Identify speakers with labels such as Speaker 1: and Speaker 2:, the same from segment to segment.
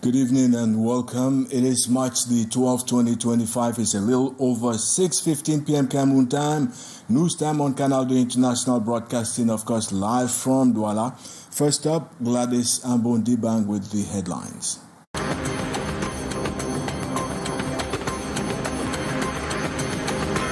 Speaker 1: Good evening and welcome. It is March the 12th, 2025. It's a little over 6:15 p.m. Cameroon time. News time on Canal International Broadcasting, of course, live from Douala. First up, Gladys Ambondibang with the headlines.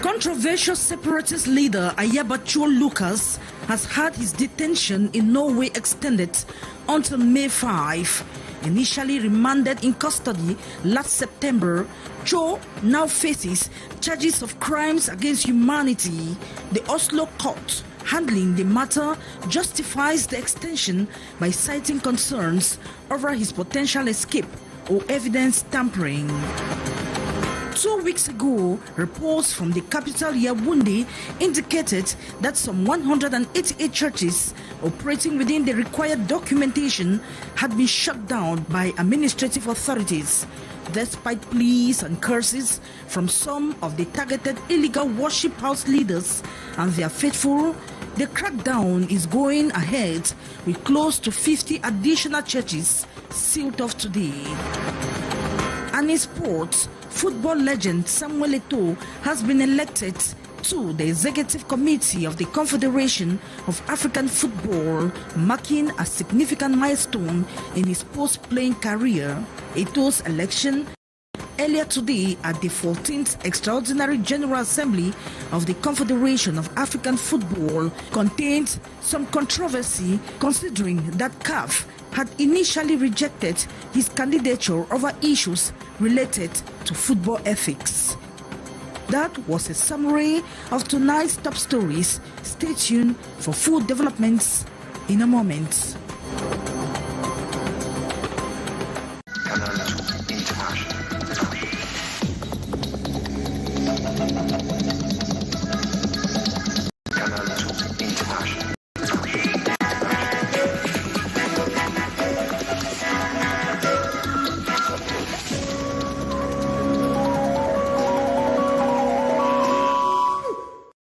Speaker 2: Controversial separatist leader Ayabacho Lucas has had his detention in Norway extended until May 5. Initially remanded in custody last September, Cho now faces charges of crimes against humanity. The Oslo court handling the matter justifies the extension by citing concerns over his potential escape or evidence tampering. 2 weeks ago, reports from the capital Yaoundé indicated that some 188 churches operating within the required documentation had been shut down by administrative authorities. Despite pleas and curses from some of the targeted illegal worship house leaders and their faithful, the crackdown is going ahead with close to 50 additional churches sealed off today. And in sports, football legend Samuel Eto'o has been elected to the Executive Committee of the Confederation of African Football, marking a significant milestone in his post-playing career. Eto'o's election earlier today at the 14th Extraordinary General Assembly of the Confederation of African Football contained some controversy, considering that CAF had initially rejected his candidature over issues related to football ethics. That was a summary of tonight's top stories. Stay tuned for full developments in a moment.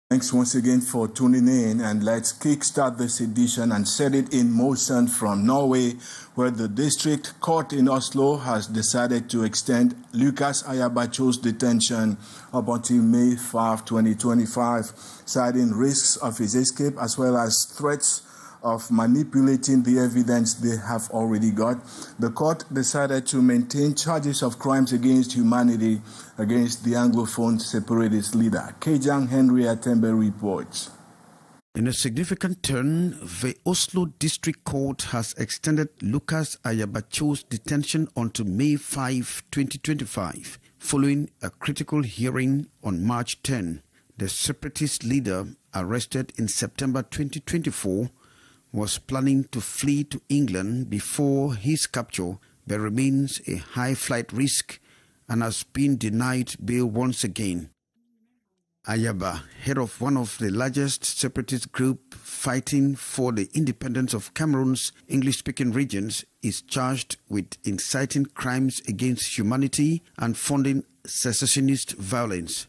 Speaker 1: Thanks once again for tuning in, and let's kickstart this edition and set it in motion from Norway, where the district court in Oslo has decided to extend Lucas Ayabacho's detention up until May 5, 2025, citing risks of his escape as well as threats of manipulating the evidence they have already got. The court decided to maintain charges of crimes against humanity against the Anglophone separatist leader. Kejang Henry Atembe reports.
Speaker 3: In a significant turn, the Oslo District Court has extended Lucas Ayabacho's detention until May 5, 2025, following a critical hearing on March 10. The separatist leader, arrested in September 2024, was planning to flee to England before his capture, but remains a high flight risk and has been denied bail once again. Ayaba, head of one of the largest separatist groups fighting for the independence of Cameroon's English-speaking regions, is charged with inciting crimes against humanity and funding secessionist violence.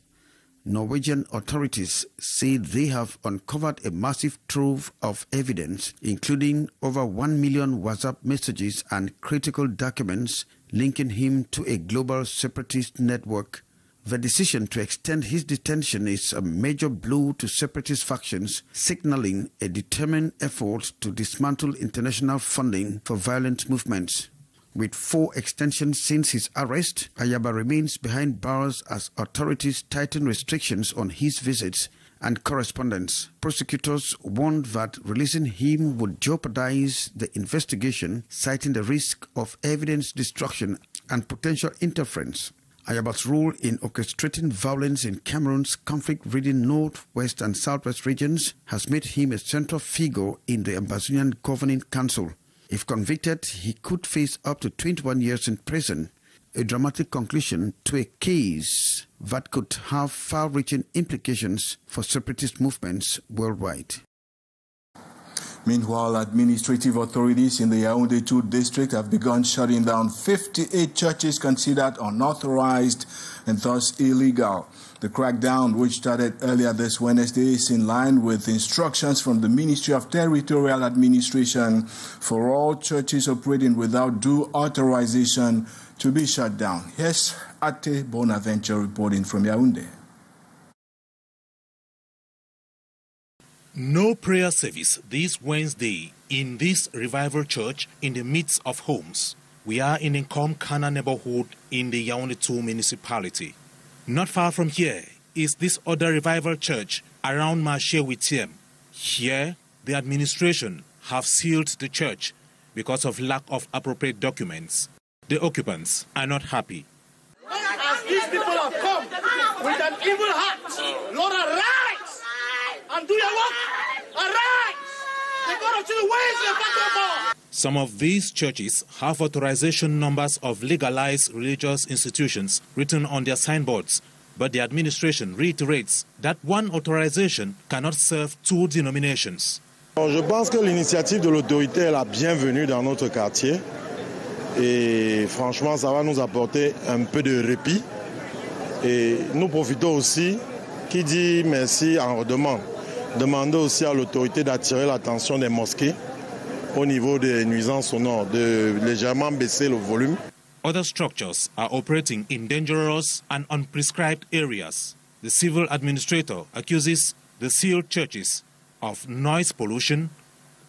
Speaker 3: Norwegian authorities say they have uncovered a massive trove of evidence, including over 1 million WhatsApp messages and critical documents linking him to a global separatist network. The decision to extend his detention is a major blow to separatist factions, signaling a determined effort to dismantle international funding for violent movements. With 4 extensions since his arrest, Ayaba remains behind bars as authorities tighten restrictions on his visits and correspondence. Prosecutors warned that releasing him would jeopardize the investigation, citing the risk of evidence destruction and potential interference. Ayaba's role in orchestrating violence in Cameroon's conflict-ridden northwest and southwest regions has made him a central figure in the Ambazonian Governing Council. If convicted, he could face up to 21 years in prison, a dramatic conclusion to a case that could have far-reaching implications for separatist movements worldwide.
Speaker 1: Meanwhile, administrative authorities in the Yaoundé 2 district have begun shutting down 58 churches considered unauthorized and thus illegal. The crackdown, which started earlier this Wednesday, is in line with instructions from the Ministry of Territorial Administration for all churches operating without due authorization to be shut down. Here's Ate Bonaventure reporting from Yaoundé.
Speaker 4: No prayer service this Wednesday in this revival church in the midst of homes. We are in Nkom Kana neighborhood in the Yaoundé 2 municipality. Not far from here is this other revival church around Marché 8e. Here, the administration have sealed the church because of lack of appropriate documents. The occupants are not happy.
Speaker 5: As these people have come with an evil heart, Lord, arise and do your work. Arise! The God of the ways the battle.
Speaker 4: Some of these churches have authorization numbers of legalized religious institutions written on their signboards, but the administration reiterates that one authorization cannot serve two denominations.
Speaker 6: Je pense que l'initiative de l'autorité est la bienvenue dans notre quartier et franchement ça va nous apporter un peu de répit et nous profitons aussi, qui dit merci en redemande, demander aussi à l'autorité d'attirer l'attention des mosquées au niveau des nuisances sonores, de légèrement baisser le volume.
Speaker 4: Other structures are operating in dangerous and unprescribed areas. The civil administrator accuses the sealed churches of noise pollution,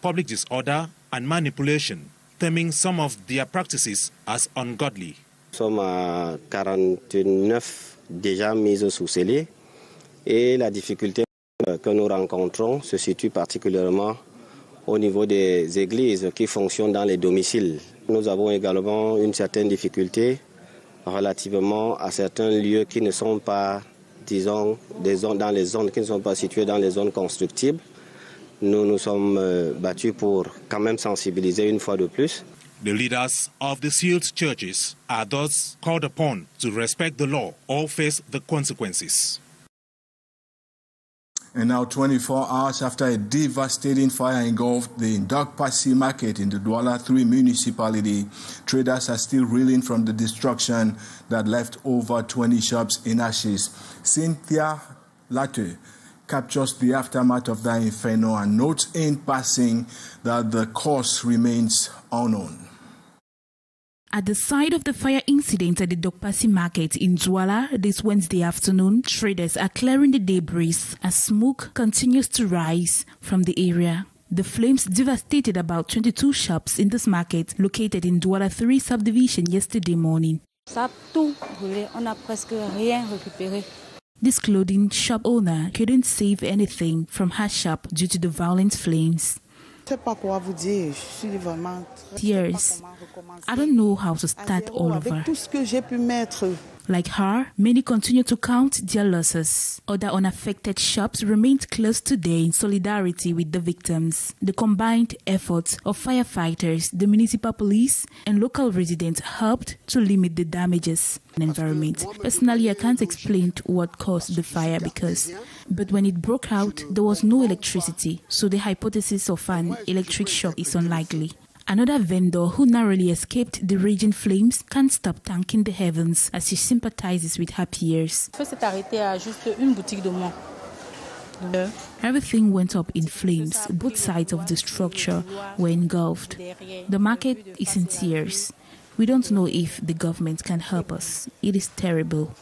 Speaker 4: public disorder, and manipulation, terming some of their practices as ungodly.
Speaker 7: Nous sommes à 49 déjà mises sous scellé et la difficulté que nous rencontrons se situe particulièrement au niveau des églises qui fonctionnent dans les domiciles. Nous avons également une certaine difficulté relativement à certains lieux qui ne sont pas, disons, dans les zones qui ne sont pas situées dans les zones constructibles. Nous nous sommes battus pour quand même sensibiliser une fois de plus.
Speaker 4: The leaders of the sealed churches are thus called upon to respect the law or face the consequences.
Speaker 1: And now 24 hours after a devastating fire engulfed the Ndokpasi market in the Douala 3 municipality, traders are still reeling from the destruction that left over 20 shops in ashes. Cynthia Latte captures the aftermath of that inferno and notes in passing that the cause remains unknown.
Speaker 8: At the site of the fire incident at the Ndokpasi market in Douala this Wednesday afternoon, traders are clearing the debris as smoke continues to rise from the area. The flames devastated about 22 shops in this market located in Douala 3 subdivision yesterday morning. This clothing shop owner couldn't save anything from her shop due to the violent flames. Tears. I don't know how to start all over. Like her, many continue to count their losses. Other unaffected shops remained closed today in solidarity with the victims. The combined efforts of firefighters, the municipal police, and local residents helped to limit the damages in the environment. Personally, I can't explain what caused the fire but when it broke out, there was no electricity, so the hypothesis of an electric shock is unlikely. Another vendor who narrowly escaped the raging flames can't stop thanking the heavens as she sympathizes with her peers. Everything went up in flames. Both sides of the structure were engulfed. The market is in tears. We don't know if the government can help us. It is terrible.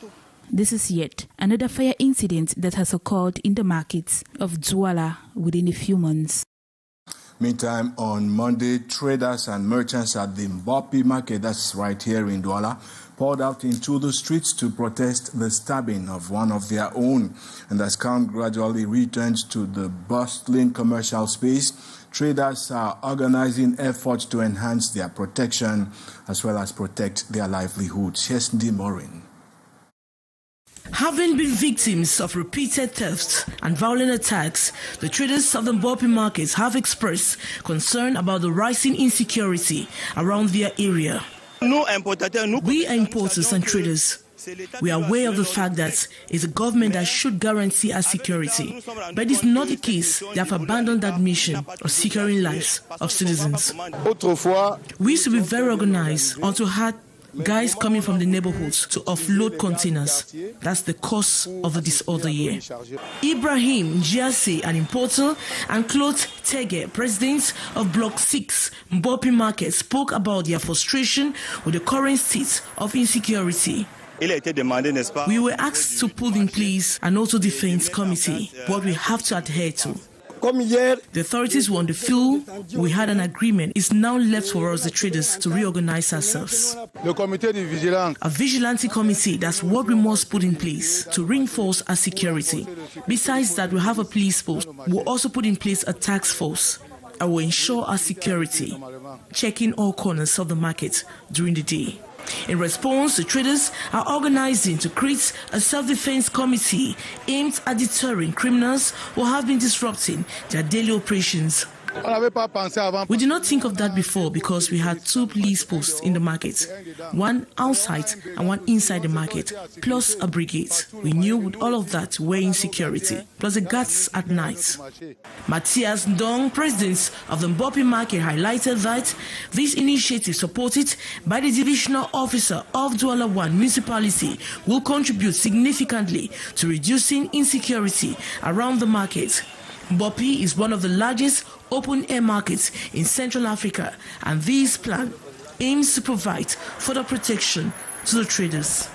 Speaker 8: This is yet another fire incident that has occurred in the markets of Douala within a few months.
Speaker 1: Meantime, on Monday, traders and merchants at the Mbopi market, that's right here in Douala, poured out into the streets to protest the stabbing of one of their own. And as calm gradually returns to the bustling commercial space, traders are organizing efforts to enhance their protection as well as protect their livelihoods. Here's Ndi Morin.
Speaker 2: Having been victims of repeated thefts and violent attacks, the traders of the Mbopi markets have expressed concern about the rising insecurity around their area. We are importers and traders. We are aware of the fact that it's a government that should guarantee our security, but it's not the case. They have abandoned that mission of securing lives of citizens. We used to be very organized until had guys coming from the neighborhoods to offload containers. That's the cause of the disorder here. Ibrahim Njiase, an importer, and Claude Tege, president of Block 6 Mbopi Market, spoke about their frustration with the current state of insecurity. We were asked to put in place an auto-defense committee, what we have to adhere to. The authorities were on the field. We had an agreement. It's now left for us, the traders, to reorganize ourselves. A vigilante committee, that's what we must put in place to reinforce our security. Besides that, we have a police force. We'll also put in place a task force. I will ensure our security, checking all corners of the market during the day. In response, the traders are organizing to create a self-defense committee aimed at deterring criminals who have been disrupting their daily operations. We did not think of that before because we had 2 police posts in the market, one outside and one inside the market, plus a brigade. We knew with all of that we're in security, plus the guards at night. Matthias Ndong, president of the Mbopi market, highlighted that this initiative, supported by the divisional officer of Douala 1 municipality, will contribute significantly to reducing insecurity around the market. Mbopi is one of the largest open-air markets in Central Africa, and this plan aims to provide further protection to the traders.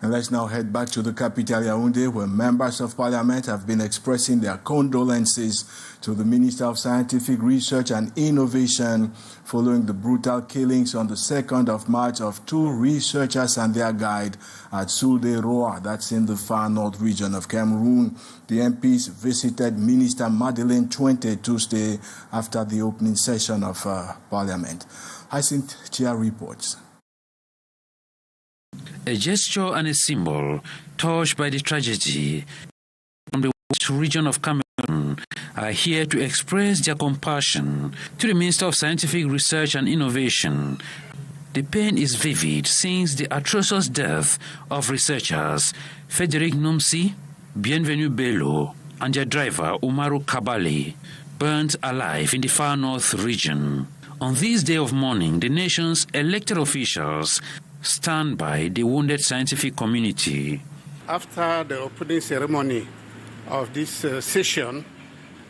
Speaker 1: And let's now head back to the capital, Yaoundé, where members of parliament have been expressing their condolences to the Minister of Scientific Research and Innovation following the brutal killings on the 2nd of March of 2 researchers and their guide at Sulde-Roa, that's in the far north region of Cameroon. The MPs visited Minister Madeleine Twente Tuesday after the opening session of parliament. Hyacinth Chia reports.
Speaker 9: A gesture and a symbol touched by the tragedy from the west region of Cameroon are here to express their compassion to the Minister of Scientific Research and Innovation. The pain is vivid since the atrocious death of researchers Frederic Numsi, Bienvenu Bello, and their driver Umaru Kabali, burnt alive in the far north region. On this day of mourning, the nation's elected officials stand by the wounded scientific community.
Speaker 10: After the opening ceremony of this session,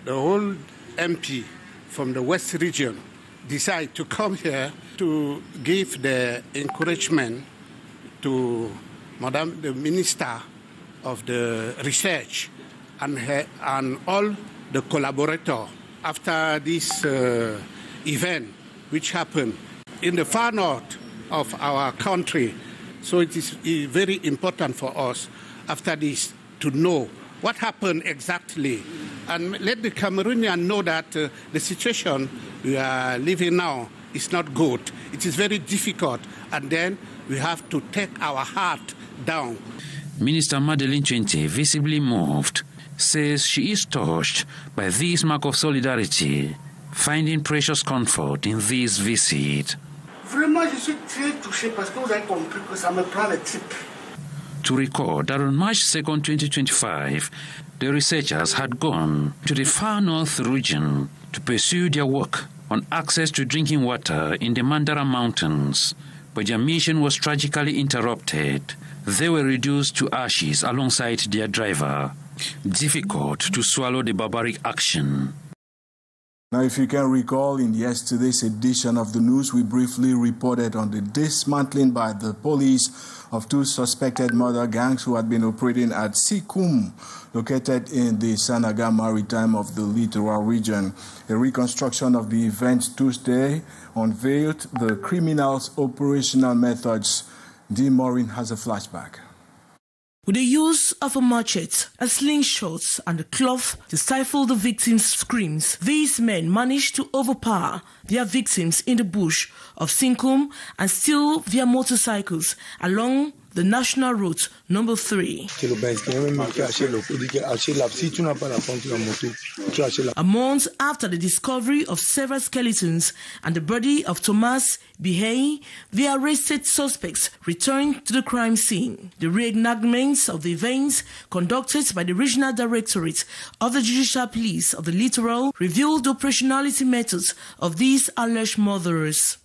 Speaker 10: the whole MP from the West region decided to come here to give the encouragement to Madam the Minister of the Research and all the collaborators after this event which happened in the far north of our country. So it is very important for us after this to know what happened exactly and let the Cameroonian know that the situation we are living now is not good. It is very difficult, and then we have to take our heart down.
Speaker 9: Minister Madeleine Twente, visibly moved, says she is touched by this mark of solidarity, finding precious comfort in this visit.
Speaker 5: Vraiment, je suis très touché parce que vous avez compris que ça me prend les tripes.
Speaker 9: To record that on March 2nd, 2025, the researchers had gone to the far north region to pursue their work on access to drinking water in the Mandara Mountains, but their mission was tragically interrupted. They were reduced to ashes alongside their driver. Difficult to swallow the barbaric action.
Speaker 1: Now, if you can recall, in yesterday's edition of the news, we briefly reported on the dismantling by the police of 2 suspected murder gangs who had been operating at Sikum, located in the Sanaga Maritime of the Littoral region. A reconstruction of the event Tuesday unveiled the criminals' operational methods. D. Maureen has a flashback.
Speaker 2: With the use of a machete, a slingshot, and a cloth to stifle the victims' screams, these men managed to overpower their victims in the bush of Sinkum and steal their motorcycles along the the national route number 3. A month after the discovery of several skeletons and the body of Thomas Bihei, the arrested suspects returned to the crime scene. The reenactments of the events conducted by the Regional Directorate of the Judicial Police of the Littoral revealed the operationality methods of these alleged murderers.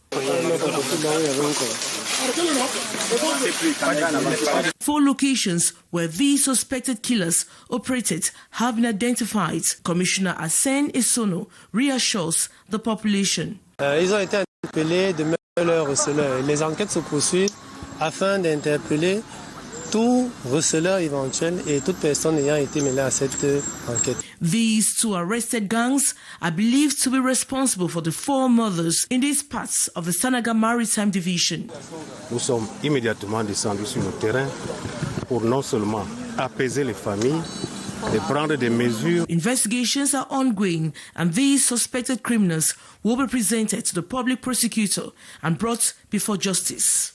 Speaker 2: 4 locations where these suspected killers operated have been identified. Commissioner Asen Esono reassures the population.
Speaker 11: Ils ont été interpellés de même leurs receleurs. Les enquêtes se poursuivent afin d'interpeller tout receleur éventuel et toute personne ayant été mêlée à cette enquête.
Speaker 2: These 2 arrested gangs are believed to be responsible for the 4 murders in these parts of the Sanaga Maritime Division.
Speaker 12: Nous sommes immédiatement descendus sur le terrain pour non seulement apaiser les familles, et prendre des mesures.
Speaker 2: Investigations are ongoing and these suspected criminals will be presented to the public prosecutor and brought before justice.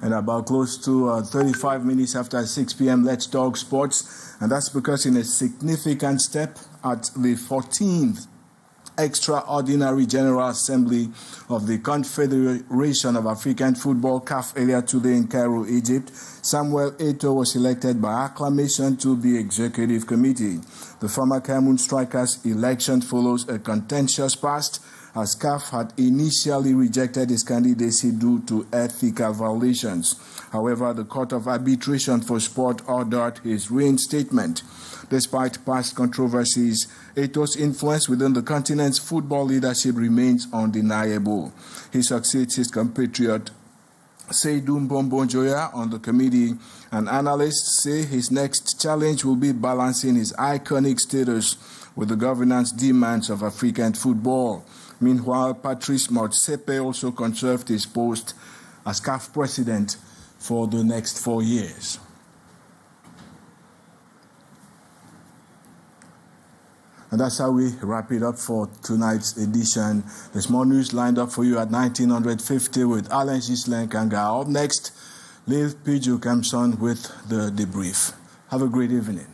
Speaker 1: And about close to 35 minutes after 6 p.m., let's talk sports. And that's because in a significant step at the 14th Extraordinary General Assembly of the Confederation of African Football, CAF, earlier today in Cairo, Egypt, Samuel Eto'o was elected by acclamation to the Executive Committee. The former Cameroon striker's election follows a contentious past, as CAF had initially rejected his candidacy due to ethical violations. However, the Court of Arbitration for Sport ordered his reinstatement. Despite past controversies, Eto'o's influence within the continent's football leadership remains undeniable. He succeeds his compatriot Seydou Mbonjoya on the committee, and analysts say his next challenge will be balancing his iconic status with the governance demands of African football. Meanwhile, Patrice Motsepe also conserved his post as CAF president for the next 4 years. And that's how we wrap it up for tonight's edition. There's more news lined up for you at 1950 with Alan Gislen Kanga. Up next, Liv Piju Kamson with the debrief. Have a great evening.